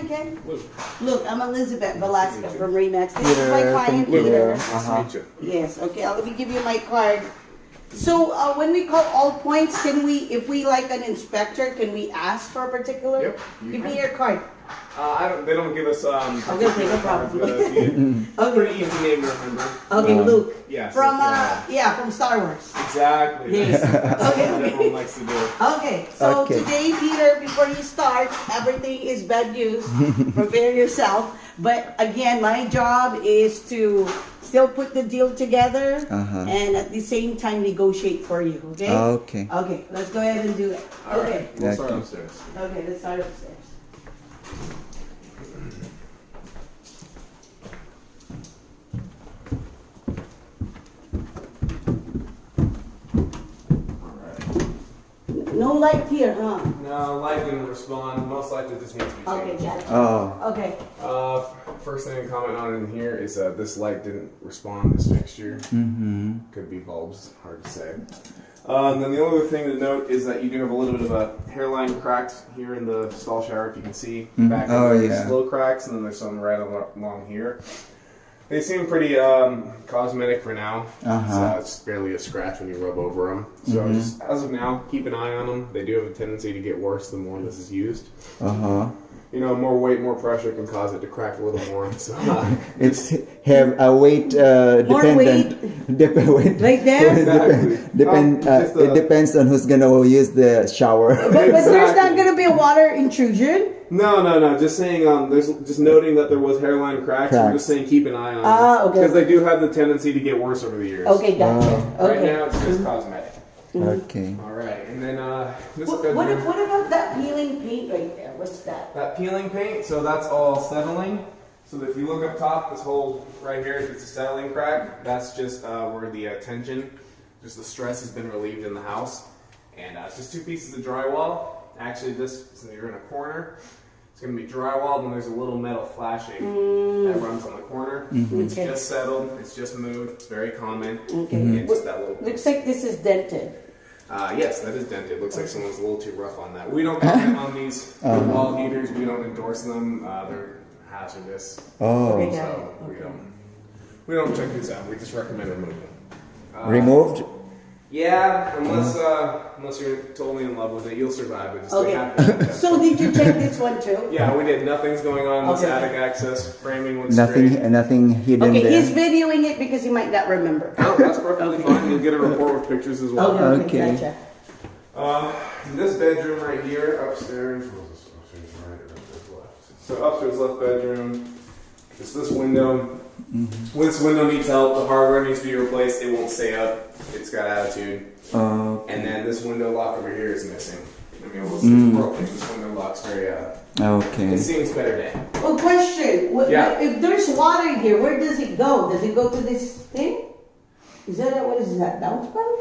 again? Luke. Look, I'm Elizabeth Velasco you. from Remax. This is my Peter, client, from Peter. Nice to meet you. Yes, okay, let me give you my card. So, when we call all points, can we, if we like an inspector, can we ask for a particular? Yep, you Give me can. your card. They don't give us Okay, no problem. Okay. Pretty easy name to remember. Okay, Luke. Yeah. so From, if you from Star Wars. exactly. Yes. That's Okay. what everyone likes to do. Okay, so Okay. today, Peter, before you start, everything is bad news. Prepare yourself. But again, my job is to still put the deal together and at the same time negotiate for you, okay? Okay. Okay, let's go ahead and do it. All Okay. right. We'll start Okay. upstairs. Okay, let's start upstairs. All right. No light here, huh? No, light didn't respond. Most likely this needs to be Okay, changed. gotcha. Oh. Okay. First thing to comment on in here is this light didn't respond. This fixture could be bulbs, hard to say. And then the only other thing to note is that you do have a little bit of a hairline cracked here in the stall shower. If you can see back Oh, there, yeah. slow cracks, and then there's some right along here. They seem pretty cosmetic for now. It's barely a scratch when you rub over them. So just, as of now, keep an eye on them. They do have a tendency to get worse the more this is used. You know, more weight, more pressure can cause it to crack a little more. So It's have a weight dependent. Weight. Right there? Exactly. Just It depends on who's gonna use the shower. But there's not gonna be a water intrusion? No. Just saying. There's just noting that there was hairline cracks. We're just saying keep an eye on them Okay. because they do have the tendency to get worse over the years. Okay, gotcha. Right Okay. now, it's just cosmetic. Okay. All right, and then this What bedroom. about that peeling paint right there? What's that? That peeling paint, so that's all settling. So if you look up top, this whole right here, it's a settling crack. That's just where the tension, just the stress has been relieved in the house. And it's just two pieces of drywall. Actually, this, so you're in a corner. It's going to be drywall, and there's a little metal flashing that runs on the corner. It's Okay. just settled. It's just moved. It's very common. Okay. And just that little. Looks like this is dented. Yes, that is dented. Looks like someone's a little too rough on that. We don't comment on these wall heaters. We don't endorse them. They're hazardous. Oh. Okay, got it. So we don't check these out. We just recommend removal. Removed? Yeah, unless you're totally in love with it, you'll survive it. Just Okay. stay happy. So did you check this one too? Yeah, we did. Nothing's going on. This Okay. attic access framing looks Nothing. straight. Nothing hidden Okay, there. he's videoing it because he might not remember. No, that's perfectly fine. You'll get a report with pictures as well. Okay, Okay. gotcha. This bedroom right here, upstairs. What was this? Upstairs right or upstairs left? So upstairs left bedroom. Just this window. When this window needs help, the hardware needs to be replaced. It won't stay up. It's got attitude. And then this window lock over here is missing. I mean, it's broken. This window lock's very. Okay. It seems better day. Well, question. Yeah. If there's water in here, where does it go? Does it go to this thing? Is that what is that? Downspout?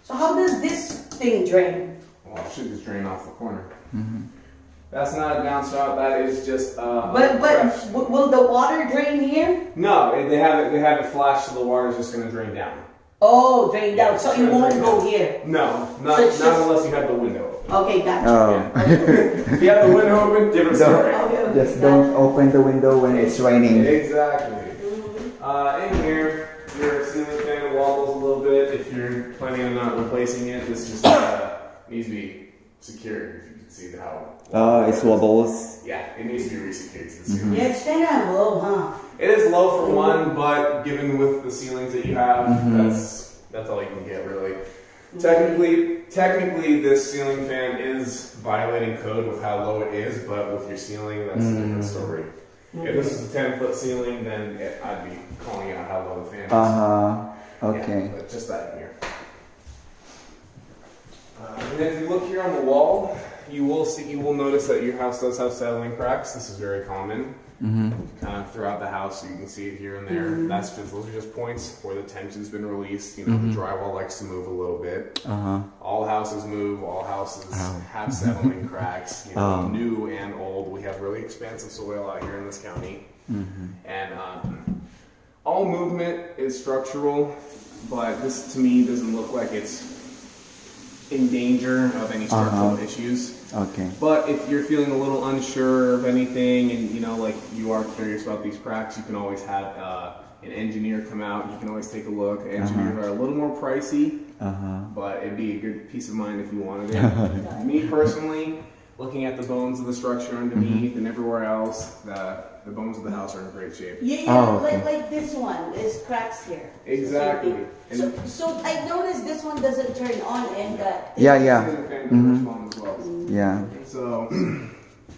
So how does this thing drain? Well, it should just drain off the corner. That's not a downspout. That is just. But fresh. will the water drain here? No, they have it flashed, so the water's just going to drain down. Oh, drain down. So it won't go here. No, not So it's not just- unless you have the window open. Okay, gotcha. Oh. If you have the window open, different story. Okay, Just don't open the window when it's raining. Exactly. In here, your ceiling fan wobbles a little bit. If you're planning on not replacing it, this just needs to be secured. If you can see how. Oh, it wobbles. Yeah, it needs to be resecured to the ceiling. Yeah, it's kind of low, huh? It is low for one, but given with the ceilings that you have, that's all you can get really. Technically, this ceiling fan is violating code with how low it is, but with your ceiling, that's a different story. If this is a 10-foot ceiling, then I'd be calling out how low the fan is. Okay. Yeah, but just that in here. And if you look here on the wall, you will notice that your house does have settling cracks. This is very common. Kind of throughout the house, so you can see it here and there. Those are just points where the tension's been released. You know, the drywall likes to move a little bit. All houses move. All houses have settling cracks. You know, new and old. We have really expansive soil out here in this county, and all movement is structural, but this to me doesn't look like it's in danger of any structural issues. Okay. But if you're feeling a little unsure of anything and, like you are curious about these cracks, you can always have an engineer come out. You can always take a look. Engineers are a little more pricey, but it'd be a good peace of mind if you wanted it. Me personally, looking at the bones of the structure underneath and everywhere else, the bones of the house are in great shape. Yeah, Oh, okay. like this one, there's cracks here. Exactly. So I noticed this one doesn't turn on and Yeah, And yeah. the fan does respond as well. Yeah. So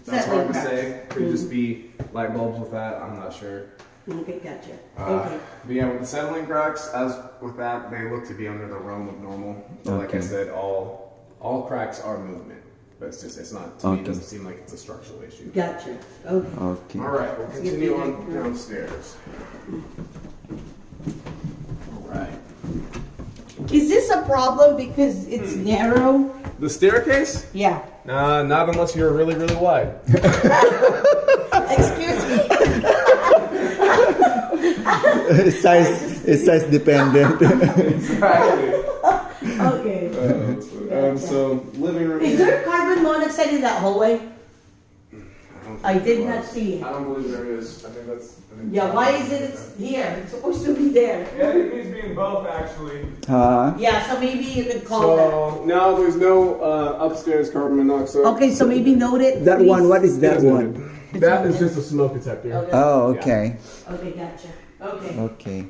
that's hard to say. Could just be light bulbs with that. I'm not sure. Okay, gotcha. Okay. But yeah, with the settling cracks, as with that, they look to be under the realm of normal. But like I Okay. said, all cracks are movement. But it's not, to me, it doesn't seem like it's a structural issue. Gotcha. Okay. Okay. All right, we'll continue on downstairs. All right. Is this a problem because it's narrow? The staircase? Yeah. Not unless you're really, really wide. Excuse me. It's size dependent. Exactly. Okay. So living room. Is there carbon monoxide in that hallway? I did not see it. I don't believe there is. I think that's. Yeah, why is it here? It's supposed to be there. Yeah, it needs to be in both actually. Yeah, so maybe you could call that. So no, there's no upstairs carbon monoxide. Okay, so maybe note it. That please. one, what is that It's one? noted. That is just a smoke detector. Okay. Oh, okay. Okay, gotcha. Okay. Okay.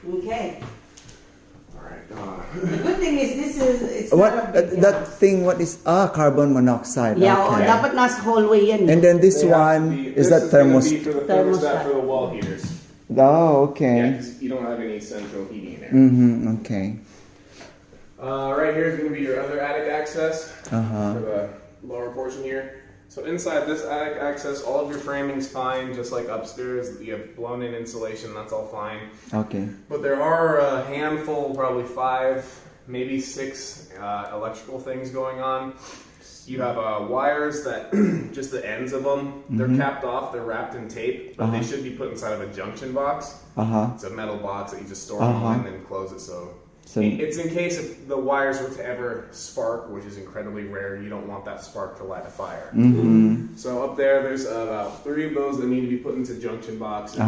Okay. All right. The good thing is this is it's What not a big deal. that thing? What is carbon monoxide? Yeah, Okay. dapat nasa hallway yan. And then this They have to one be- is this that gonna thermos. be for the Thermostat. thermostat for the wall heaters. Oh, Yeah, okay. 'cause you don't have any central heating in there. Mm-hmm. Okay. Right here is going to be your other attic access Uh-huh. for the lower portion here. So inside this attic access, all of your framing's fine, just like upstairs. You have blown-in insulation, that's all fine. Okay. But there are a handful, probably 5, maybe 6 electrical things going on. You have wires that, just the ends of them, they're capped off, they're wrapped in tape, but they should be put inside of a junction box. Uh-huh. It's a metal box that you just store them on and then close it. So It's in case if the wires were to ever spark, which is incredibly rare, you don't want that spark to light a fire. So up there, there's about 3 of those that need to be put into junction boxes.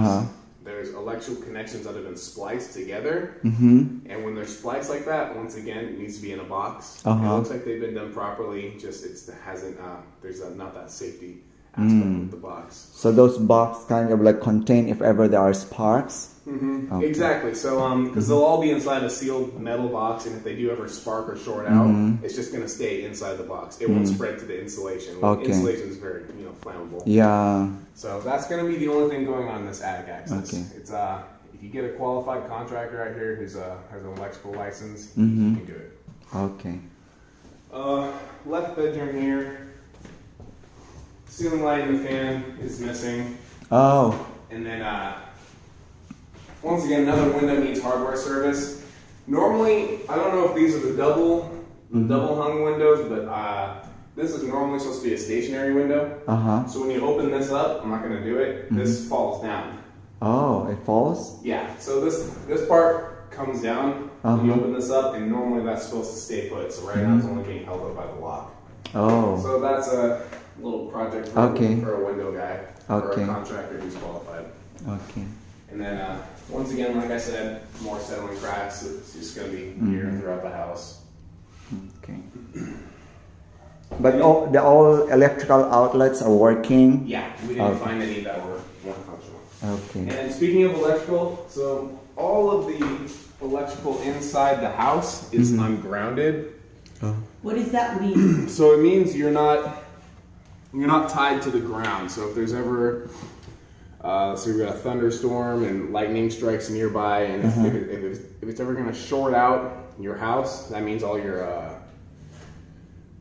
There's electrical connections that have been spliced together. And when they're spliced like that, once again, it needs to be in a box. It looks like they've been done properly, just it hasn't, there's not that safety aspect with the box. so those box kind of like contain if ever there are sparks. Okay. Exactly. So, because they'll all be inside a sealed metal box, and if they do ever spark or short out, it's just going to stay inside the box. It won't spread to the insulation. Okay. Insulation is very, flammable. Yeah. So that's going to be the only thing going on in this attic access. Okay. It's if you get a qualified contractor out here who's has an electrical license, you can do it. Okay. Left bedroom here. Ceiling light and the fan is missing, Oh. and then. Once again, another window needs hardware service. Normally, I don't know if these are the double hung windows, but this is normally supposed to be a stationary window. Uh-huh. So when you open this up, I'm not going to do it. This falls down. Oh, it falls? Yeah. So this part comes down when you open this up, and normally that's supposed to stay put. So right now it's only being held up by the lock. Oh. So that's a little project for a window guy or a contractor who's qualified. Okay. And then, once again, like I said, more settling cracks. It's just going to be here throughout the house. Okay. But all electrical outlets are working? Yeah, we didn't find any that were functional. Okay. And speaking of electrical, so all of the electrical inside the house is ungrounded. What does that mean? So it means you're not tied to the ground. So if there's ever so you've got a thunderstorm and lightning strikes nearby, and if it's ever going to short out your house, that means all your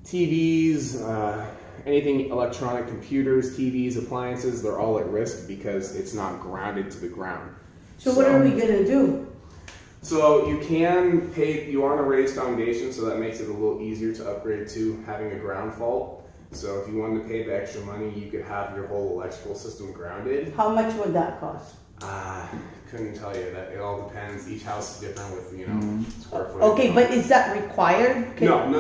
TVs, anything electronic, computers, TVs, appliances, they're all at risk because it's not grounded to the ground. So what are we gonna do? So you can pay, you are on a raised foundation, so that makes it a little easier to upgrade to having a ground fault. So if you wanted to pay the extra money, you could have your whole electrical system grounded. How much would that cost? couldn't tell you that. It all depends. Each house is different with, you know, square footage. Okay, but is that required? No.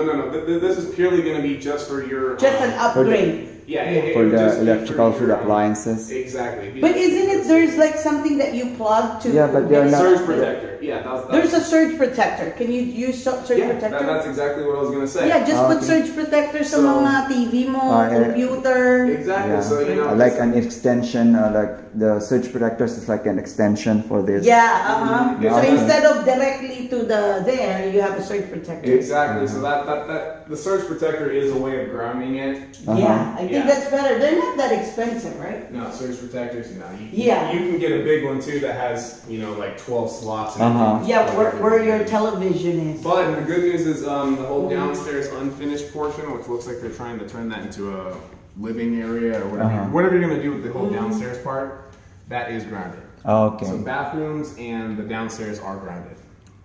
This is purely going to be just for your. Just an upgrade. Yeah, For would the just be for electrical food your, appliances. Exactly. But isn't it, there's like something that you plug to? Yeah, but they're not- Surge protector. Yeah, that's There's a surge protector. Can you use surge yeah, protector? that's exactly what I was going to say. Yeah, just put Okay. surge protector sa So- mga TV mo, Ah, yeah. computer. Exactly. Yeah. So, you know. Like an extension, like the surge protectors is like an extension for this. Yeah, uh-huh. Yeah. So Okay. instead of directly to the there, you have a surge protector. Exactly. So that the surge protector is a way of grounding it. Yeah, I think Yeah. that's better. They're not that expensive, right? No, surge protectors. No, Yeah. You can get a big one too that has, you know, like 12 slots. And Uh-huh. everything. Yeah, where your television is. But the good news is the whole downstairs unfinished portion, which looks like they're trying to turn that into a living area or whatever. Uh-huh. Whatever you're gonna do with the whole downstairs part, that is grounded. Okay. So bathrooms and the downstairs are grounded.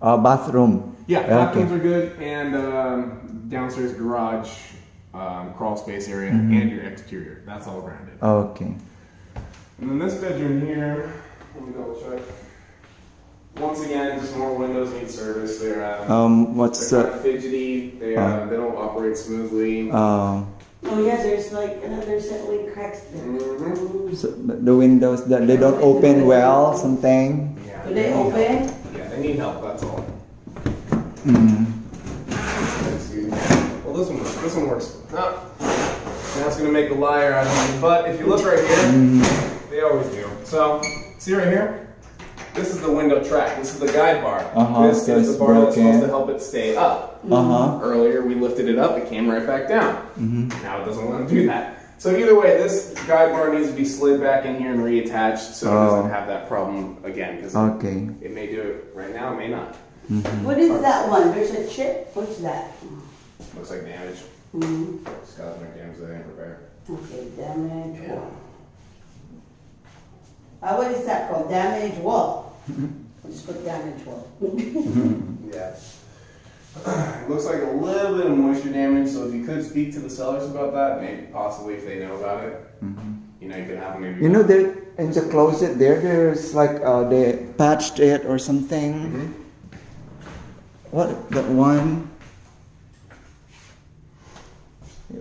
Bathroom. Yeah, Okay. bathrooms are good, and downstairs garage, crawl space area, Mm-hmm. and your exterior. That's all grounded. Okay. And then this bedroom here, let me double check. Once again, just more windows need service. What's They're kind of fidgety. They don't operate smoothly. Oh yeah, there's like another settling cracks there. Mhm. so the windows that they don't open well, something. Yeah, Do they need help. open? Yeah, they need help. That's all. Mm. Excuse me. Well, this one works. This one works. Oh. Now it's gonna make a liar out of me. But if you look right here, they always do. So, see right here? This is the window track. This is the guide bar. Uh-huh, This so is it's the bar that's supposed broken. to help it stay up. Uh-huh. Earlier we lifted it up, it came right back down. Mm-hmm. Now it doesn't want to do that. So either way, this guide bar needs to be slid back in here and reattached so it doesn't have that problem again. Because Okay. it may do it right now, it may not. What is that one? There's a chip? What's that? Looks like damage. Mhm. It's got like damage that ain't repair. Okay, damage Yeah. wall. What is that called? Damage wall. Just put damage wall. Yeah. It looks like a little bit of moisture damage, so if you could speak to the sellers about that, maybe possibly if they know about it, you know, you could have them maybe. You know, there in the closet there's like they patched it or something. Mhm. What that one?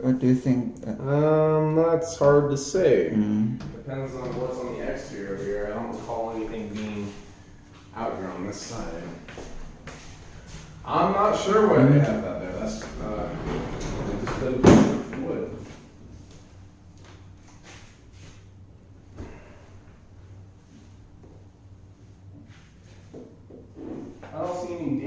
What do you think? That's hard to say. Mm. Depends on what's on the exterior here. I don't recall anything being out here on this side. I'm not sure why they have that there. That's they just put it with wood. I don't see any damage.